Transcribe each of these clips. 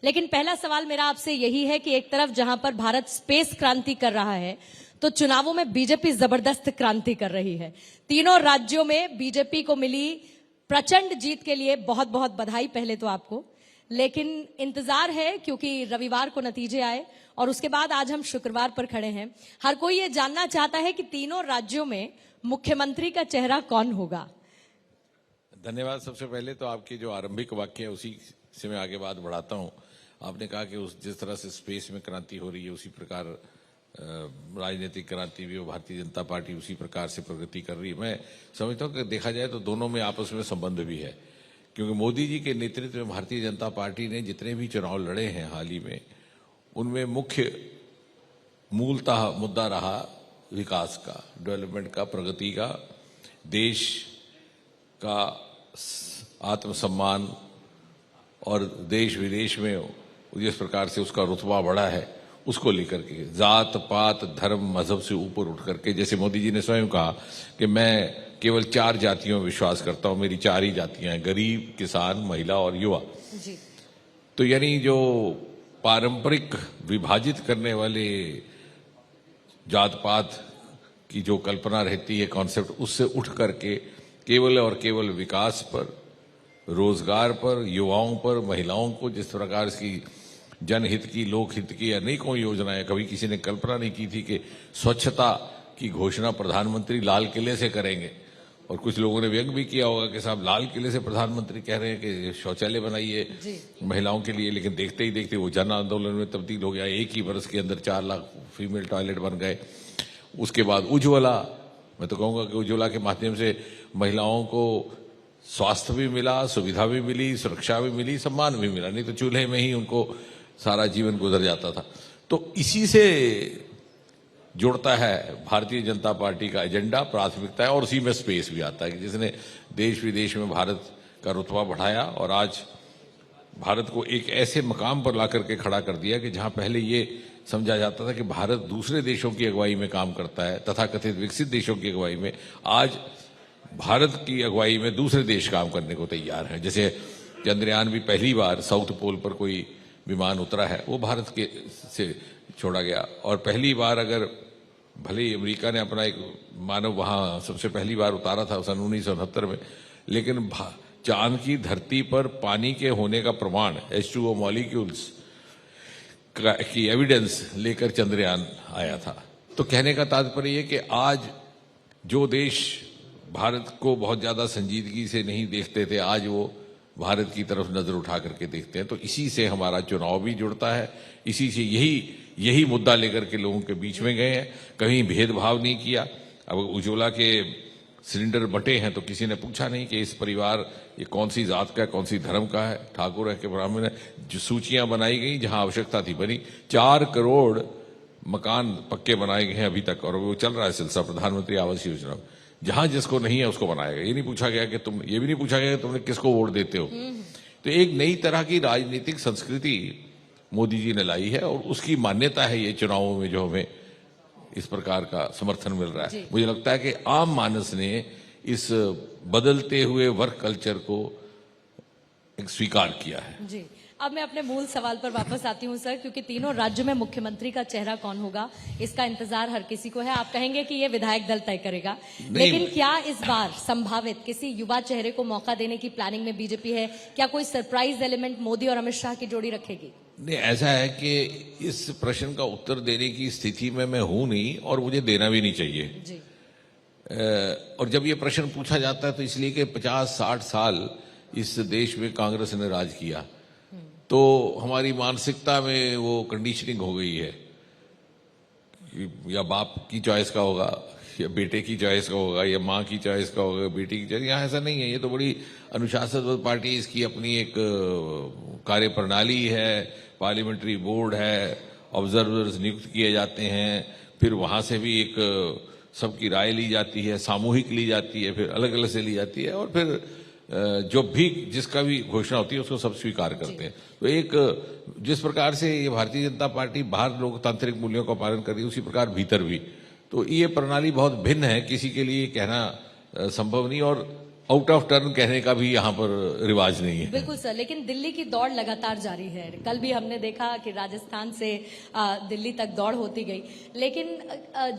लेकिन पहला सवाल मेरा आपसे यही है कि एक तरफ जहां पर भारत स्पेस क्रांति कर रहा है, तो चुनावों में बीजेपी जबरदस्त क्रांति कर रही है। तीनों राज्यों में बीजेपी को मिली प्रचंड जीत के लिए बहुत बहुत बधाई पहले तो आपको। लेकिन इंतजार है क्योंकि रविवार को नतीजे आए और उसके बाद आज हम शुक्रवार पर खड़े हैं। हर कोई ये जानना चाहता है कि तीनों राज्यों में मुख्यमंत्री का चेहरा कौन होगा। धन्यवाद। सबसे पहले तो आपकी जो आरंभिक वाक्य है उसी से मैं आगे बात बढ़ाता हूं। आपने कहा कि जिस तरह से स्पेस में क्रांति हो रही है उसी प्रकार राजनीतिक क्रांति भी, भारतीय जनता पार्टी उसी प्रकार से प्रगति कर रही है। मैं समझता हूं कि देखा जाए तो दोनों में आपस में संबंध भी है, क्योंकि मोदी जी के नेतृत्व में भारतीय जनता पार्टी ने जितने भी चुनाव लड़े हैं हाल ही में, उनमें मुख्य मूलतः मुद्दा रहा विकास का, डेवलपमेंट का, प्रगति का, देश का आत्मसम्मान और देश विदेश में जिस प्रकार से उसका रुतबा बढ़ा है उसको लेकर के, जात पात धर्म मजहब से ऊपर उठ करके, जैसे मोदी जी ने स्वयं कहा कि मैं केवल 4 जातियों में विश्वास करता हूं, मेरी 4 ही जातियां हैं, गरीब, किसान, महिला और युवा जी। तो यानी जो पारंपरिक विभाजित करने वाले जात पात की जो कल्पना रहती है, कॉन्सेप्ट, उससे उठ करके केवल और केवल विकास पर, रोजगार पर, युवाओं पर, महिलाओं को जिस प्रकार की जनहित की, लोकहित की अनेकों योजनाएं, कभी किसी ने कल्पना नहीं की थी कि स्वच्छता की घोषणा प्रधानमंत्री लाल किले से करेंगे। और कुछ लोगों ने व्यंग भी किया होगा कि साहब लाल किले से प्रधानमंत्री कह रहे हैं कि शौचालय बनाइए महिलाओं के लिए, लेकिन देखते ही देखते वो जन आंदोलन में तब्दील हो गया। एक ही वर्ष के अंदर 4 लाख फीमेल टॉयलेट बन गए। उसके बाद उज्ज्वला, मैं तो कहूंगा कि उज्ज्वला के माध्यम से महिलाओं को स्वास्थ्य भी मिला, सुविधा भी मिली, सुरक्षा भी मिली, सम्मान भी मिला। नहीं तो चूल्हे में ही उनको सारा जीवन गुजर जाता था। तो इसी से जुड़ता है भारतीय जनता पार्टी का एजेंडा, प्राथमिकता है, और उसी में स्पेस भी आता है कि जिसने देश विदेश में भारत का रुतबा बढ़ाया और आज भारत को एक ऐसे मकाम पर ला करके खड़ा कर दिया कि जहां पहले ये समझा जाता था कि भारत दूसरे देशों की अगुवाई में काम करता है, तथाकथित विकसित देशों की अगुवाई में, आज भारत की अगुवाई में दूसरे देश काम करने को तैयार है। जैसे चंद्रयान भी पहली बार साउथ पोल पर कोई विमान उतरा है, वो भारत के से छोड़ा गया। और पहली बार, अगर भले ही अमेरिका ने अपना एक मानव वहां सबसे पहली बार उतारा था सन 1969 में, लेकिन चांद की धरती पर पानी के होने का प्रमाण, H2O मॉलिक्यूल्स की एविडेंस लेकर चंद्रयान आया था। तो कहने का तात्पर्य ये कि आज जो देश भारत को बहुत ज्यादा संजीदगी से नहीं देखते थे, आज वो भारत की तरफ नजर उठा करके देखते हैं। तो इसी से हमारा चुनाव भी जुड़ता है, इसी से यही मुद्दा लेकर के लोगों के बीच में गए हैं। कहीं भेदभाव नहीं किया। अब उज्ज्वला के सिलेंडर बंटे हैं तो किसी ने पूछा नहीं कि इस परिवार ये कौन सी जात का है, कौन सी धर्म का है, ठाकुर है कि ब्राह्मण है। जो सूचियां बनाई गई, जहां आवश्यकता थी बनी। 4 करोड़ मकान पक्के बनाए गए हैं अभी तक, और वो चल रहा है सिलसिला प्रधानमंत्री आवास योजना। जहां जिसको नहीं है उसको बनाया गया। ये नहीं पूछा गया कि ये भी नहीं पूछा गया कि तुमने किसको वोट देते हो। तो एक नई तरह की राजनीतिक संस्कृति मोदी जी ने लाई है, और उसकी मान्यता है ये चुनावों में जो हमें इस प्रकार का समर्थन मिल रहा है। मुझे लगता है कि आम मानस ने इस बदलते हुए वर्क कल्चर को स्वीकार किया है। जी, अब मैं अपने मूल सवाल पर वापस आती हूं सर, क्योंकि तीनों राज्यों में मुख्यमंत्री का चेहरा कौन होगा इसका इंतजार हर किसी को है। आप कहेंगे कि ये विधायक दल तय करेगा, लेकिन क्या इस बार संभावित किसी युवा चेहरे को मौका देने की प्लानिंग में बीजेपी है? क्या कोई सरप्राइज एलिमेंट मोदी और अमित शाह की जोड़ी रखेगी? नहीं, ऐसा है कि इस प्रश्न का उत्तर देने की स्थिति में मैं हूं नहीं, और मुझे देना भी नहीं चाहिए जी। और जब ये प्रश्न पूछा जाता है तो इसलिए कि 50-60 साल इस देश में कांग्रेस ने राज किया, तो हमारी मानसिकता में वो कंडीशनिंग हो गई है, या बाप की चॉइस का होगा, या बेटे की चॉइस का होगा, या माँ की चॉइस का होगा, बेटी की चॉइस। यहाँ ऐसा नहीं है। ये तो बड़ी अनुशासनबद्ध पार्टी, इसकी अपनी एक कार्य प्रणाली है, पार्लियामेंट्री बोर्ड है, ऑब्जर्वर्स नियुक्त किए जाते हैं, फिर वहां से भी एक सबकी राय ली जाती है, सामूहिक ली जाती है, फिर अलग अलग से ली जाती है, और फिर जो भी जिसका भी घोषणा होती है उसको सब स्वीकार करते हैं। तो एक जिस प्रकार से ये भारतीय जनता पार्टी बाहर लोकतांत्रिक मूल्यों का पालन कर रही है, उसी प्रकार भीतर भी। तो ये प्रणाली बहुत भिन्न है, किसी के लिए कहना संभव नहीं। और आउट ऑफ टर्न कहने का भी यहाँ पर रिवाज नहीं है। बिल्कुल सर, लेकिन दिल्ली की दौड़ लगातार जारी है। कल भी हमने देखा कि राजस्थान से दिल्ली तक दौड़ होती गई, लेकिन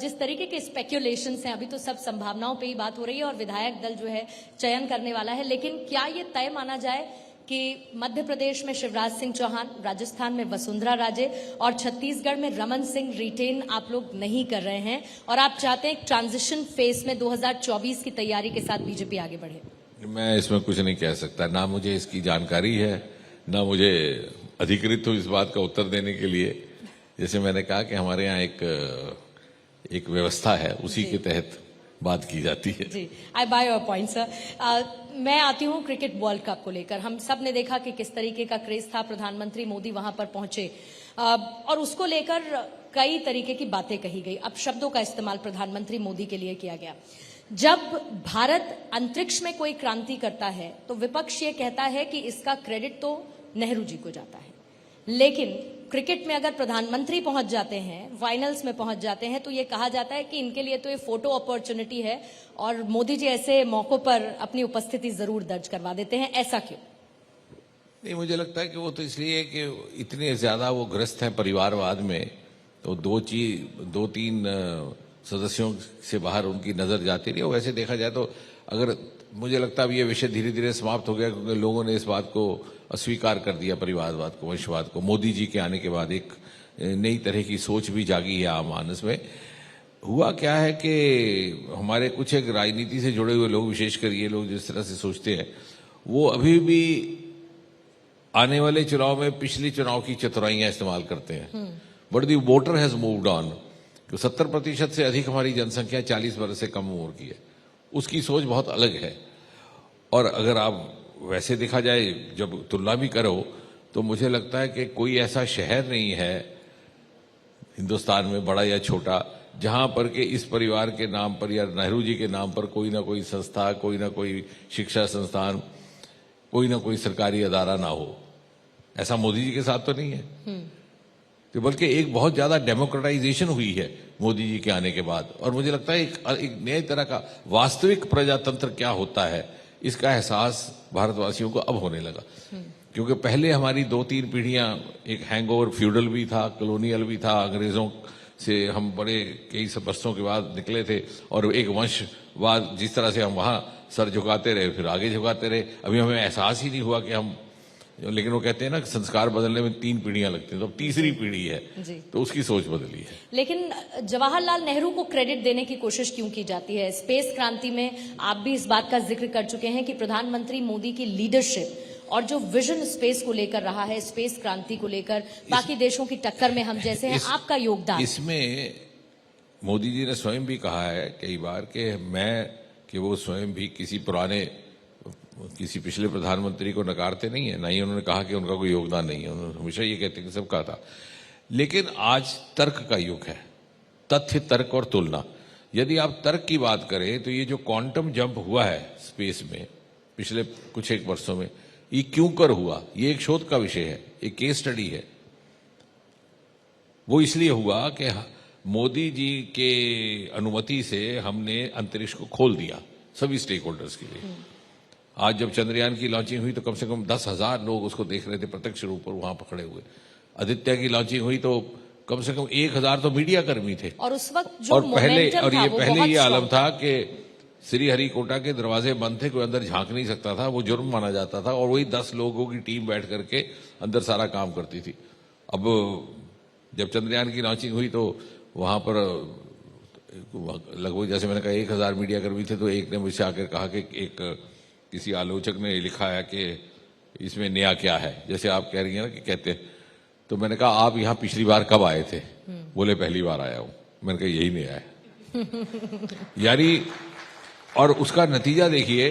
जिस तरीके के स्पेक्यूलेशंस हैं, अभी तो सब संभावनाओं पे ही बात हो रही है और विधायक दल जो है चयन करने वाला है, लेकिन क्या ये तय माना जाए कि मध्य प्रदेश में शिवराज सिंह चौहान, राजस्थान में वसुंधरा राजे और छत्तीसगढ़ में रमन सिंह रिटेन आप लोग नहीं कर रहे हैं और आप चाहते हैं ट्रांजिशन फेज में 2024 की तैयारी के साथ बीजेपी आगे बढ़े? मैं इसमें कुछ नहीं कह सकता, ना मुझे इसकी जानकारी है, ना मुझे अधिकृत हूं इस बात का उत्तर देने के लिए। जैसे मैंने कहा कि हमारे यहाँ एक व्यवस्था है, उसी के तहत बात की जाती है। जी, आई बाय योर पॉइंट सर। मैं आती हूँ क्रिकेट वर्ल्ड कप को लेकर। हम सब ने देखा कि किस तरीके का क्रेज था, प्रधानमंत्री मोदी वहां पर पहुंचे और उसको लेकर कई तरीके की बातें कही गई। अब शब्दों का इस्तेमाल प्रधानमंत्री मोदी के लिए किया गया। जब भारत अंतरिक्ष में कोई क्रांति करता है तो विपक्ष ये कहता है कि इसका क्रेडिट तो नेहरू जी को जाता है, लेकिन क्रिकेट में अगर प्रधानमंत्री पहुंच जाते हैं, फाइनल्स में पहुंच जाते हैं, तो ये कहा जाता है कि इनके लिए तो ये फोटो अपॉर्चुनिटी है और मोदी जी ऐसे मौकों पर अपनी उपस्थिति जरूर दर्ज करवा देते हैं। ऐसा क्यों? नहीं, मुझे लगता है कि वो तो इसलिए कि इतने ज्यादा वो ग्रस्त हैं परिवारवाद में, तो दो तीन सदस्यों से बाहर उनकी नजर जाती नहीं। वैसे देखा जाए तो अगर मुझे लगता है अब ये विषय धीरे धीरे समाप्त हो गया, क्योंकि लोगों ने इस बात को अस्वीकार कर दिया, परिवारवाद को, वंशवाद को। मोदी जी के आने के बाद एक नई तरह की सोच भी जागी है आम मानस में। हुआ क्या है कि हमारे कुछ एक राजनीति से जुड़े हुए लोग, विशेषकर ये लोग जिस तरह से सोचते हैं, वो अभी भी आने वाले चुनाव में पिछले चुनाव की चतुराइयां इस्तेमाल करते हैं। But the voter has moved on. 70% से अधिक हमारी जनसंख्या 40 वर्ष से कम उम्र की है, उसकी सोच बहुत अलग है। और अगर आप वैसे देखा जाए, जब तुलना भी करो, तो मुझे लगता है कि कोई ऐसा शहर नहीं है हिंदुस्तान में, बड़ा या छोटा, जहां पर के इस परिवार के नाम पर या नेहरू जी के नाम पर कोई ना कोई संस्था, कोई ना कोई शिक्षा संस्थान, कोई ना कोई सरकारी अदारा ना हो। ऐसा मोदी जी के साथ तो नहीं है। तो बल्कि एक बहुत ज्यादा डेमोक्रेटाइजेशन हुई है मोदी जी के आने के बाद। और मुझे लगता है एक नए तरह का वास्तविक प्रजातंत्र क्या होता है, इसका एहसास भारतवासियों को अब होने लगा। क्योंकि पहले हमारी 2-3 पीढ़ियां, एक हैंगओवर फ्यूडल भी था, कॉलोनियल भी था, अंग्रेजों से हम बड़े कई वर्षों के बाद निकले थे, और एक वंशवाद जिस तरह से हम वहां सर झुकाते रहे, फिर आगे झुकाते रहे, अभी हमें एहसास ही नहीं हुआ कि हम, लेकिन वो कहते हैं ना कि संस्कार बदलने में 3 पीढ़ियां लगती हैं, तो तीसरी पीढ़ी है, तो उसकी सोच बदली है। लेकिन जवाहरलाल नेहरू को क्रेडिट देने की कोशिश क्यों की जाती है? स्पेस क्रांति में आप भी इस बात का जिक्र कर चुके हैं कि प्रधानमंत्री मोदी की लीडरशिप और जो विजन स्पेस को लेकर रहा है, स्पेस क्रांति को लेकर बाकी देशों की टक्कर में हम जैसे हैं, आपका योगदान इसमें मोदी जी ने स्वयं भी कहा है कई बार कि वो स्वयं भी किसी पिछले प्रधानमंत्री को नकारते नहीं है, ना ही उन्होंने कहा कि उनका कोई योगदान नहीं है। उन्होंने हमेशा ये कहते हैं कि सबका था। लेकिन आज तर्क का युग है, तथ्य, तर्क और तुलना। यदि आप तर्क की बात करें तो ये जो क्वांटम जंप हुआ है स्पेस में पिछले कुछ एक वर्षों में, ये क्यों कर हुआ, ये एक शोध का विषय है, एक केस स्टडी है। वो इसलिए हुआ कि मोदी जी के अनुमति से हमने अंतरिक्ष को खोल दिया सभी स्टेक होल्डर्स के लिए। आज जब चंद्रयान की लॉन्चिंग हुई तो कम से कम 10,000 लोग उसको देख रहे थे प्रत्यक्ष रूप पर वहां पकड़े हुए। आदित्य की लॉन्चिंग हुई तो कम से कम 1,000 तो मीडिया कर्मी थे। और उस वक्त जो पहले ये आलम था कि श्रीहरिकोटा के दरवाजे बंद थे, कोई अंदर झांक नहीं सकता था, वो जुर्म माना जाता था, और वही 10 लोगों की टीम बैठ करके अंदर सारा काम करती थी। अब जब चंद्रयान की लॉन्चिंग हुई तो वहां पर लगभग, जैसे मैंने कहा, 1,000 मीडिया कर्मी थे। तो एक ने मुझसे आकर कहा कि किसी आलोचक ने लिखा है कि इसमें नया क्या है, जैसे आप कह रही हैं ना कि कहते हैं। तो मैंने कहा आप यहाँ पिछली बार कब आए थे? बोले पहली बार आया हूं। मैंने कहा यही नया है। यानी, और उसका नतीजा देखिए,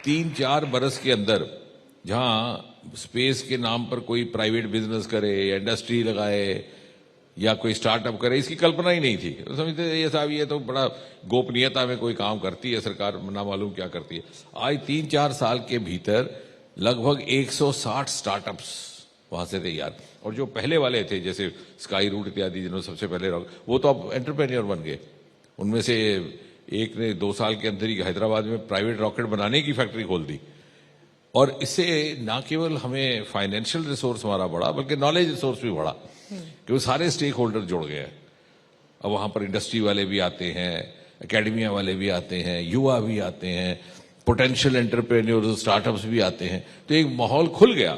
3-4 बरस के अंदर जहां स्पेस के नाम पर कोई प्राइवेट बिजनेस करे या इंडस्ट्री लगाए या कोई स्टार्टअप करे, इसकी कल्पना ही नहीं थी। तो समझते ये साहब ये तो बड़ा गोपनीयता में कोई काम करती है सरकार, ना मालूम क्या करती है। आज 3-4 साल के भीतर लगभग 160 स्टार्टअप्स वहां से तैयार, और जो पहले वाले थे जैसे स्काई रूट इत्यादि, जिन्होंने सबसे पहले वो तो अब एंटरप्रेन्योर बन गए। उनमें से एक ने 2 साल के अंदर ही हैदराबाद में प्राइवेट रॉकेट बनाने की फैक्ट्री खोल दी। और इससे ना केवल हमें फाइनेंशियल रिसोर्स हमारा बढ़ा, बल्कि नॉलेज रिसोर्स भी बढ़ा, कि वो सारे स्टेक होल्डर जुड़ गए हैं। अब वहां पर इंडस्ट्री वाले भी आते हैं, एकेडमिया वाले भी आते हैं, युवा भी आते हैं, पोटेंशियल एंटरप्रेन्योर्स, स्टार्टअप्स भी आते हैं। तो एक माहौल खुल गया।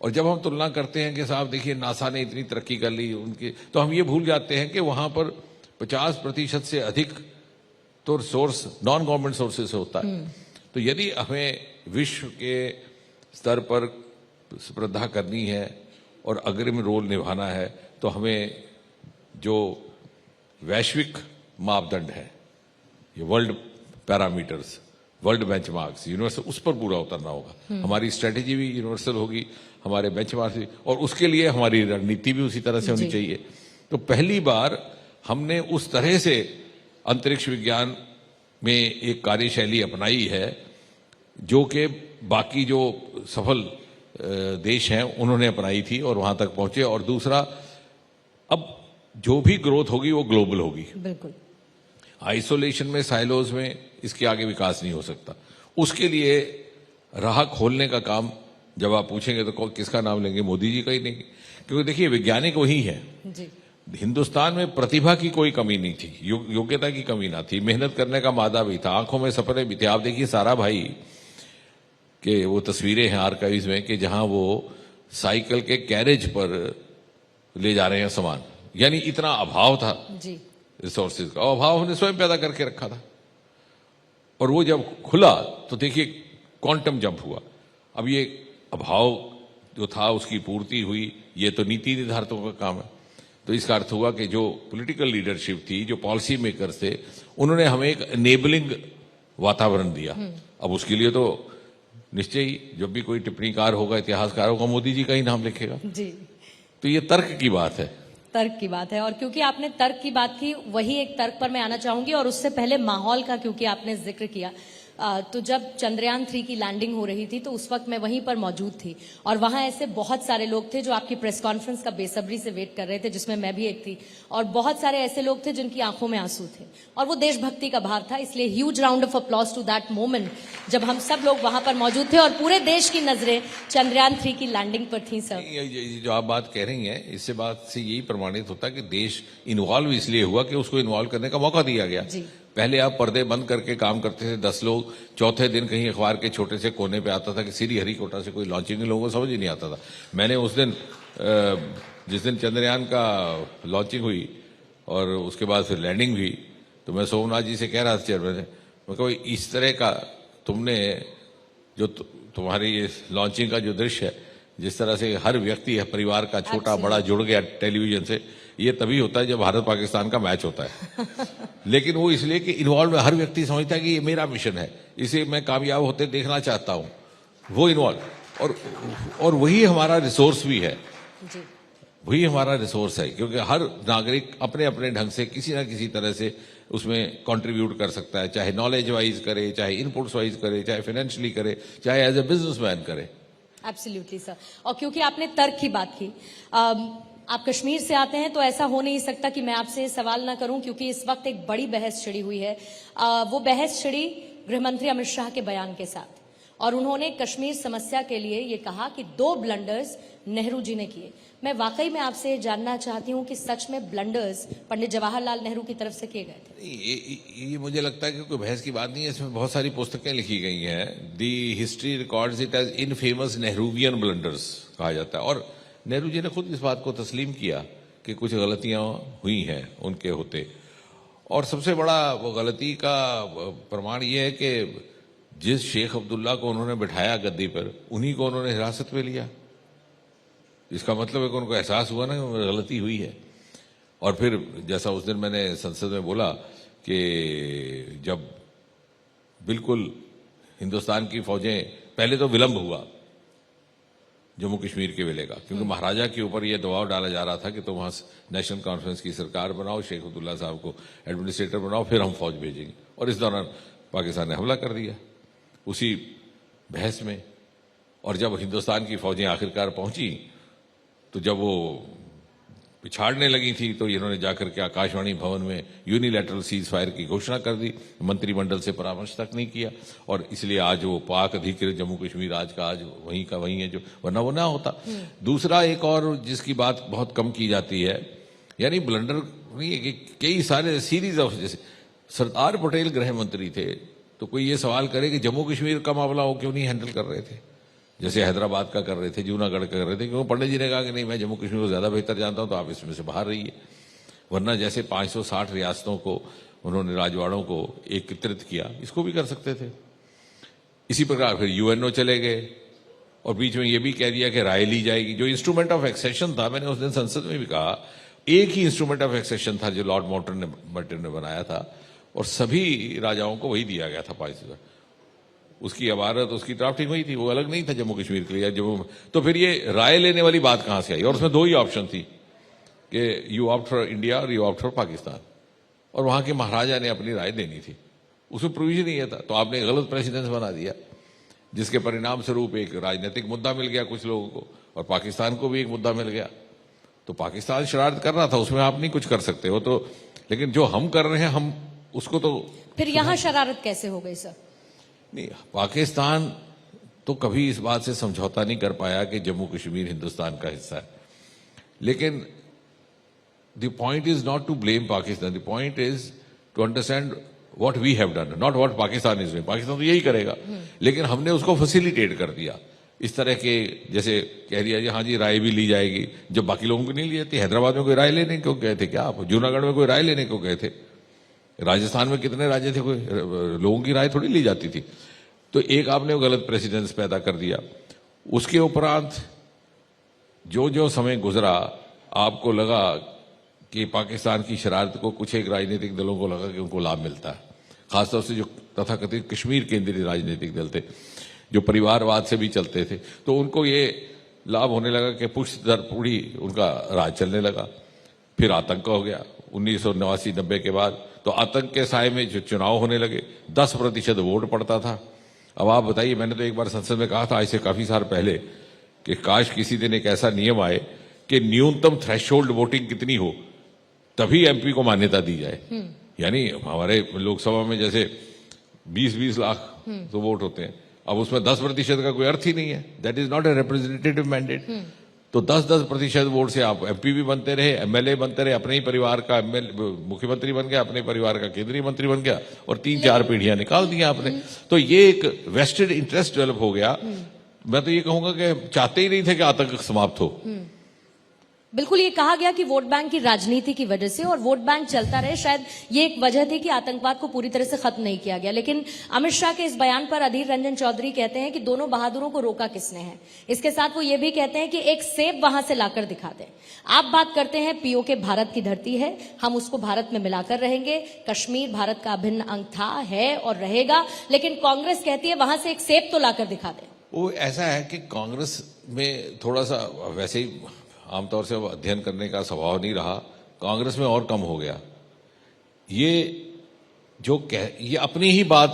और जब हम तुलना करते हैं कि साहब देखिए नासा ने इतनी तरक्की कर ली उनके, तो हम ये भूल जाते हैं कि वहां पर 50% से अधिक तो सोर्स नॉन गवर्नमेंट सोर्सेज से होता है। तो यदि हमें विश्व के स्तर पर स्पर्धा करनी है और अग्रिम रोल निभाना है, तो हमें जो वैश्विक मापदंड है, ये world parameters, world benchmarks, universal, उस पर पूरा उतरना होगा। हमारी स्ट्रेटेजी भी यूनिवर्सल होगी, हमारे बेंचमार्क्स भी, और उसके लिए हमारी रणनीति भी उसी तरह से होनी चाहिए। तो पहली बार हमने उस तरह से अंतरिक्ष विज्ञान में एक कार्यशैली अपनाई है जो कि बाकी जो सफल देश हैं उन्होंने अपनाई थी और वहां तक पहुंचे। और दूसरा, अब जो भी ग्रोथ होगी वो ग्लोबल होगी। बिल्कुल। आइसोलेशन में, साइलोज में इसके आगे विकास नहीं हो सकता। उसके लिए राह खोलने का काम जब आप पूछेंगे तो किसका नाम लेंगे? मोदी जी का ही लेंगे, क्योंकि देखिए वैज्ञानिक वही है। जी। हिंदुस्तान में प्रतिभा की कोई कमी नहीं थी, योग्यता की कमी ना थी, मेहनत करने का मादा भी था, आंखों में सपने भी थे। आप देखिए सारा भाई के वो तस्वीरें हैं आर्काइव्स में कि जहां वो साइकिल के कैरेज पर ले जा रहे हैं सामान, यानी इतना अभाव था जी। रिसोर्सेज का, अभाव हमने स्वयं पैदा करके रखा था। और वो जब खुला तो देखिए क्वांटम जंप हुआ। अब ये अभाव जो था उसकी पूर्ति हुई, ये तो नीति निर्धारकों का काम है। तो इसका अर्थ हुआ कि जो पॉलिटिकल लीडरशिप थी, जो पॉलिसी मेकर्स थे, उन्होंने हमें एक एनेबलिंग वातावरण दिया। अब उसके लिए तो निश्चय ही जब भी कोई टिप्पणीकार होगा, इतिहासकार होगा, मोदी जी का ही नाम लिखेगा। जी। तो ये तर्क की बात है, तर्क की बात है। और क्योंकि आपने तर्क की बात की, वही एक तर्क पर मैं आना चाहूंगी। और उससे पहले माहौल का क्योंकि आपने जिक्र किया, तो जब चंद्रयान 3 की लैंडिंग हो रही थी तो उस वक्त मैं वहीं पर मौजूद थी और वहां ऐसे बहुत सारे लोग थे जो आपकी प्रेस कॉन्फ्रेंस का बेसब्री से वेट कर रहे थे, जिसमें मैं भी एक थी। और बहुत सारे ऐसे लोग थे जिनकी आंखों में आंसू थे और वो देशभक्ति का भाव था। इसलिए huge round of applause to that moment जब हम सब लोग वहां पर मौजूद थे और पूरे देश की नजरें चंद्रयान 3 की लैंडिंग पर थी। सर, ये जो आप बात कह रही हैं, इससे बात से यही प्रमाणित होता है कि देश इन्वॉल्व इसलिए हुआ कि उसको इन्वॉल्व करने का मौका दिया गया। पहले आप पर्दे बंद करके काम करते थे, 10 लोग, चौथे दिन कहीं अखबार के छोटे से कोने पे आता था कि श्री हरिकोटा से कोई लॉन्चिंग, लोगों को समझ ही नहीं आता था। मैंने उस दिन जिस दिन चंद्रयान का लॉन्चिंग हुई और उसके बाद फिर लैंडिंग हुई, तो मैं सोमनाथ जी से कह रहा था, चेयरमैन से, मैं कहा इस तरह का तुमने जो तुम्हारी ये लॉन्चिंग का जो दृश्य है, जिस तरह से हर व्यक्ति है, परिवार का छोटा बड़ा जुड़ गया टेलीविजन से, ये तभी होता है जब भारत पाकिस्तान का मैच होता है। लेकिन वो इसलिए कि इन्वॉल्व हर व्यक्ति समझता है कि ये मेरा मिशन है, इसे मैं कामयाब होते देखना चाहता हूं, वो इन्वॉल्व। और वही हमारा रिसोर्स भी है जी। वही हमारा रिसोर्स है, क्योंकि हर नागरिक अपने अपने ढंग से किसी ना किसी तरह से उसमें कंट्रीब्यूट कर सकता है, चाहे नॉलेज वाइज करे, चाहे इनपुट्स वाइज करे, चाहे फाइनेंशियली करे, चाहे एज ए बिजनेसमैन करे। Absolutely sir. और क्योंकि आपने तर्क की बात की, आप कश्मीर से आते हैं तो ऐसा हो नहीं सकता कि मैं आपसे सवाल ना करूं, क्योंकि इस वक्त एक बड़ी बहस छिड़ी हुई है। वो बहस छिड़ी गृहमंत्री अमित शाह के बयान के साथ, और उन्होंने कश्मीर समस्या के लिए ये कहा कि 2 ब्लंडर्स नेहरू जी ने किए। मैं वाकई में आपसे जानना चाहती हूं कि सच में ब्लंडर्स पंडित जवाहरलाल नेहरू की तरफ से किए गए थे? ये मुझे लगता है कि कोई बहस की बात नहीं है, इसमें बहुत सारी पुस्तकें लिखी गई हैं। The history records it as infamous Nehruvian blunders कहा जाता है। और नेहरू जी ने खुद इस बात को तस्लीम किया कि कुछ गलतियां हुई हैं उनके होते। और सबसे बड़ा गलती का प्रमाण ये है कि जिस शेख अब्दुल्ला को उन्होंने बिठाया गद्दी पर, उन्हीं को उन्होंने हिरासत में लिया। इसका मतलब है कि उनको एहसास हुआ ना कि गलती हुई है। और फिर जैसा उस दिन मैंने संसद में बोला कि जब बिल्कुल हिंदुस्तान की फौजें, पहले तो विलंब हुआ जम्मू कश्मीर के विलय का, क्योंकि महाराजा के ऊपर यह दबाव डाला जा रहा था कि तो वहां नेशनल कॉन्फ्रेंस की सरकार बनाओ, शेख अब्दुल्ला साहब को एडमिनिस्ट्रेटर बनाओ, फिर हम फौज भेजेंगे। और इस दौरान पाकिस्तान ने हमला कर दिया उसी बहस में। और जब हिंदुस्तान की फौजें आखिरकार पहुंची, तो जब वो पिछाड़ने लगी थी तो इन्होंने जाकर के आकाशवाणी भवन में यूनिलैटरल सीज फायर की घोषणा कर दी, मंत्रिमंडल से परामर्श तक नहीं किया, और इसलिए आज वो पाक अधिकृत जम्मू कश्मीर आज का आज वहीं का वहीं है, जो वरना वो ना होता। दूसरा एक और जिसकी बात बहुत कम की जाती है, यानी ब्लंडर नहीं है कि कई सारे सीरीज ऑफ, जैसे सरदार पटेल गृह मंत्री थे तो कोई ये सवाल करे कि जम्मू कश्मीर का मामला वो क्यों नहीं हैंडल कर रहे थे, जैसे हैदराबाद का कर रहे थे, जूनागढ़ का कर रहे थे, क्योंकि पंडित जी ने कहा कि नहीं मैं जम्मू कश्मीर को ज्यादा बेहतर जानता हूं तो आप इसमें से बाहर रहिए। वरना जैसे 560 रियासतों को उन्होंने राजवाड़ों को एकत्रित किया, इसको भी कर सकते थे। इसी प्रकार फिर यूएनओ चले गए और बीच में ये भी कह दिया कि राय ली जाएगी। जो इंस्ट्रूमेंट ऑफ एक्सेशन था, मैंने उस दिन संसद में भी कहा, एक ही इंस्ट्रूमेंट ऑफ एक्सेशन था जो लॉर्ड माउंटबेटन ने बनाया था और सभी राजाओं को वही दिया गया था 5,000। उसकी इबारत, उसकी ड्राफ्टिंग हुई थी, वो अलग नहीं था जम्मू कश्मीर के लिए। जम्मू तो फिर ये राय लेने वाली बात कहां से आई? और उसमें दो ही ऑप्शन थी कि यू ऑप्ट फॉर इंडिया और यू ऑप्ट फॉर पाकिस्तान, और वहां के महाराजा ने अपनी राय देनी थी, उसमें प्रोविजन ही था। तो आपने गलत प्रेसिडेंस बना दिया, जिसके परिणाम स्वरूप एक राजनीतिक मुद्दा मिल गया कुछ लोगों को और पाकिस्तान को भी एक मुद्दा मिल गया। तो पाकिस्तान शरारत कर रहा था, उसमें आप नहीं कुछ कर सकते हो। तो लेकिन जो हम कर रहे हैं, हम उसको तो फिर यहां शरारत कैसे हो गई सर? नहीं, पाकिस्तान तो कभी इस बात से समझौता नहीं कर पाया कि जम्मू कश्मीर हिंदुस्तान का हिस्सा है। लेकिन the point is not to blame Pakistan, the point is to understand what we have done, not what Pakistan is doing. Pakistan तो यही करेगा, लेकिन हमने उसको फैसिलिटेट कर दिया इस तरह के, जैसे कह दिया जी हाँ जी राय भी ली जाएगी, जब बाकी लोगों को नहीं ली जाती। हैदराबाद में कोई राय लेने क्यों गए थे क्या आप? जूनागढ़ में कोई राय लेने क्यों गए थे? राजस्थान में कितने राज्य थे, कोई लोगों की राय थोड़ी ली जाती थी। तो एक आपने वो गलत प्रेसिडेंस पैदा कर दिया। उसके उपरांत जो जो समय गुजरा, आपको लगा कि पाकिस्तान की शरारत को कुछ एक राजनीतिक दलों को लगा कि उनको लाभ मिलता है, खासतौर से जो तथाकथित कश्मीर केंद्रीय राजनीतिक दल थे, जो परिवारवाद से भी चलते थे, तो उनको ये लाभ होने लगा कि पुष्ट दर पूरी उनका राज चलने लगा। फिर आतंक हो गया 1989-90 के बाद। तो आतंक के साए में जो चुनाव होने लगे, 10% वोट पड़ता था। अब आप बताइए, मैंने तो एक बार संसद में कहा था आज से काफी साल पहले कि काश किसी दिन एक ऐसा नियम आए कि न्यूनतम थ्रेशोल्ड वोटिंग कितनी हो तभी एमपी को मान्यता दी जाए। यानी हमारे लोकसभा में जैसे 20-20 लाख तो वोट होते हैं, अब उसमें 10% का कोई अर्थ ही नहीं है। That is not a representative mandate. तो 10% वोट से आप एमपी भी बनते रहे, एमएलए बनते रहे, अपने ही परिवार का मुख्यमंत्री बन गया, अपने परिवार का केंद्रीय मंत्री बन गया, और 3-4 पीढ़ियां निकाल दी आपने। तो ये एक वेस्टेड इंटरेस्ट डेवलप हो गया। मैं तो ये कहूंगा कि चाहते ही नहीं थे कि आतंक समाप्त हो। बिल्कुल, ये कहा गया कि वोट बैंक की राजनीति की वजह से, और वोट बैंक चलता रहे, शायद ये एक वजह थी कि आतंकवाद को पूरी तरह से खत्म नहीं किया गया। लेकिन अमित शाह के इस बयान पर अधीर रंजन चौधरी कहते हैं कि दोनों बहादुरों को रोका किसने है। इसके साथ वो ये भी कहते हैं कि एक सेब वहां से लाकर दिखा दें। आप बात करते हैं पीओके भारत की धरती है, हम उसको भारत में मिलाकर रहेंगे, कश्मीर भारत का अभिन्न अंग था, है और रहेगा। लेकिन कांग्रेस कहती है वहां से एक सेब तो लाकर दिखा दें। वो ऐसा है कि कांग्रेस में थोड़ा सा वैसे ही आमतौर से अध्ययन करने का स्वभाव नहीं रहा, कांग्रेस में और कम हो गया। ये ये अपनी ही बात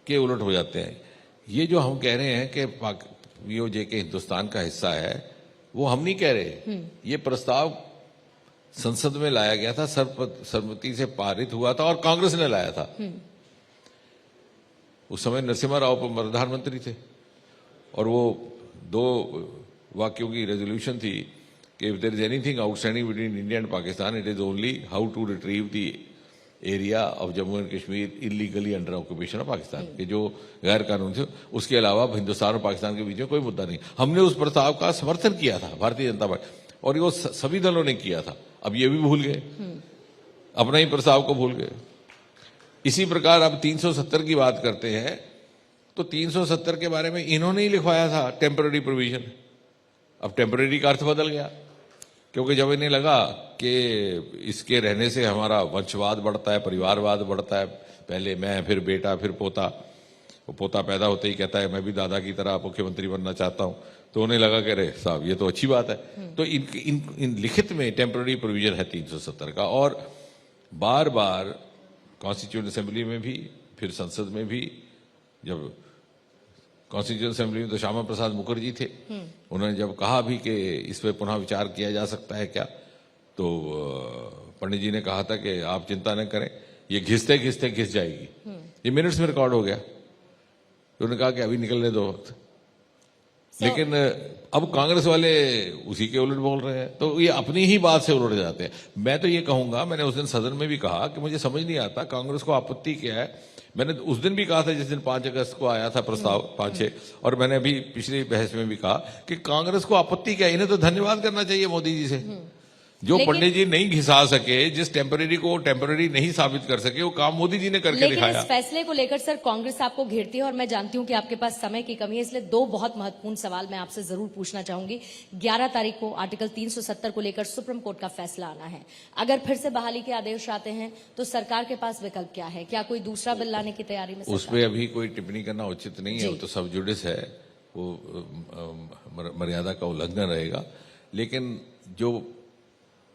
के उलट हो जाते हैं। ये जो हम कह रहे हैं कि पीओजे के हिंदुस्तान का हिस्सा है, वो हम नहीं कह रहे। ये प्रस्ताव संसद में लाया गया था, सर्वसम्मति से पारित हुआ था और कांग्रेस ने लाया था। उस समय नरसिम्हा राव प्रधानमंत्री थे और वो 2 वाक्यों की रेजोल्यूशन थी कि if there is anything outstanding between India and Pakistan it is only how to retrieve the area of Jammu and Kashmir illegally under occupation of Pakistan, के जो गैर कानून थे। उसके अलावा हिंदुस्तान और पाकिस्तान के बीच में कोई मुद्दा नहीं। हमने उस प्रस्ताव का समर्थन किया था, भारतीय जनता पार्टी, और वो सभी दलों ने किया था। अब ये भी भूल गए, अपना ही प्रस्ताव को भूल गए। इसी प्रकार अब 370 की बात करते हैं तो 370 के बारे में इन्होंने ही लिखवाया था टेम्पररी प्रोविजन। अब टेम्पररी का अर्थ बदल गया, क्योंकि जब इन्हें लगा कि इसके रहने से हमारा वंशवाद बढ़ता है, परिवारवाद बढ़ता है, पहले मैं, फिर बेटा, फिर पोता, वो पोता पैदा होते ही कहता है मैं भी दादा की तरह मुख्यमंत्री बनना चाहता हूं, तो उन्हें लगा कि अरे साहब ये तो अच्छी बात है। तो इन लिखित में टेम्पररी प्रोविजन है 370 का, और बार बार कॉन्स्टिट्यूएंट असेंबली में भी, फिर संसद में भी, जब कॉन्स्टिट्यूएंट असेंबली में तो श्यामा प्रसाद मुखर्जी थे, उन्होंने जब कहा भी कि इस पर पुनः विचार किया जा सकता है क्या, तो पंडित जी ने कहा था कि आप चिंता न करें, ये घिसते घिसते घिस जाएगी। ये मिनट्स में रिकॉर्ड हो गया। तो उन्होंने कहा कि अभी निकलने दो वक्त। लेकिन अब कांग्रेस वाले उसी के उलट बोल रहे हैं, तो ये अपनी ही बात से उलट जाते हैं। मैं तो ये कहूंगा, मैंने उस दिन सदन में भी कहा कि मुझे समझ नहीं आता कांग्रेस को आपत्ति क्या है। मैंने उस दिन भी कहा था जिस दिन 5 अगस्त को आया था प्रस्ताव 5-6, और मैंने अभी पिछली बहस में भी कहा कि कांग्रेस को आपत्ति क्या है, इन्हें तो धन्यवाद करना चाहिए मोदी जी से। जो पंडित जी नहीं घिसा सके, जिस टेम्पररी को टेम्पररी नहीं साबित कर सके, वो काम मोदी जी ने करके लेकिन दिखाया। इस फैसले को लेकर सर कांग्रेस आपको घेरती है और मैं जानती हूं कि आपके पास समय की कमी है, इसलिए 2 बहुत महत्वपूर्ण सवाल मैं आपसे जरूर पूछना चाहूंगी। 11 तारीख को आर्टिकल 370 को लेकर सुप्रीम कोर्ट का फैसला आना है। अगर फिर से बहाली के आदेश आते हैं तो सरकार के पास विकल्प क्या है? क्या कोई दूसरा बिल लाने की तैयारी में? उस पर अभी कोई टिप्पणी करना उचित नहीं है, वो तो सब जुडिस है, वो मर्यादा का उल्लंघन रहेगा। लेकिन जो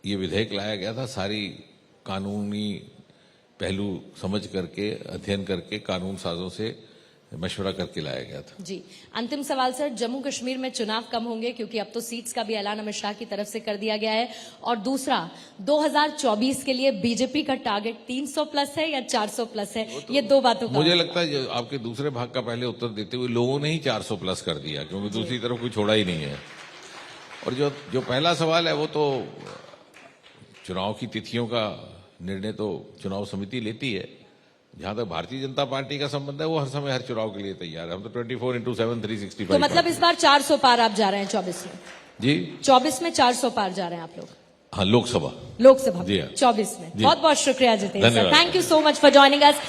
ये विधेयक लाया गया था, सारी कानूनी पहलू समझ करके, अध्ययन करके, कानून साजों से मशवरा करके लाया गया था। जी, अंतिम सवाल सर, जम्मू कश्मीर में चुनाव कम होंगे क्योंकि अब तो सीट्स का भी ऐलान अमित शाह की तरफ से कर दिया गया है, और दूसरा 2024 के लिए बीजेपी का टारगेट 300 प्लस है या 400 प्लस है? ये 2 बातों का मुझे लगता है आपके दूसरे भाग का पहले उत्तर देते हुए लोगों ने ही 400 प्लस कर दिया, क्योंकि दूसरी तरफ कोई छोड़ा ही नहीं है। और जो पहला सवाल है वो तो चुनाव की तिथियों का निर्णय तो चुनाव समिति लेती है। जहां तक भारतीय जनता पार्टी का संबंध है, वो हर समय हर चुनाव के लिए तैयार है। हम तो 24/7 365। तो मतलब इस बार 400 पार आप जा रहे हैं 24 में? जी, 24 में 400 पार जा रहे हैं आप लोग? हाँ, लोकसभा लोकसभा जी हाँ। 24 में। जी। बहुत बहुत शुक्रिया जितेंद्र सर, धन्यवाद। Thank you so much for joining us.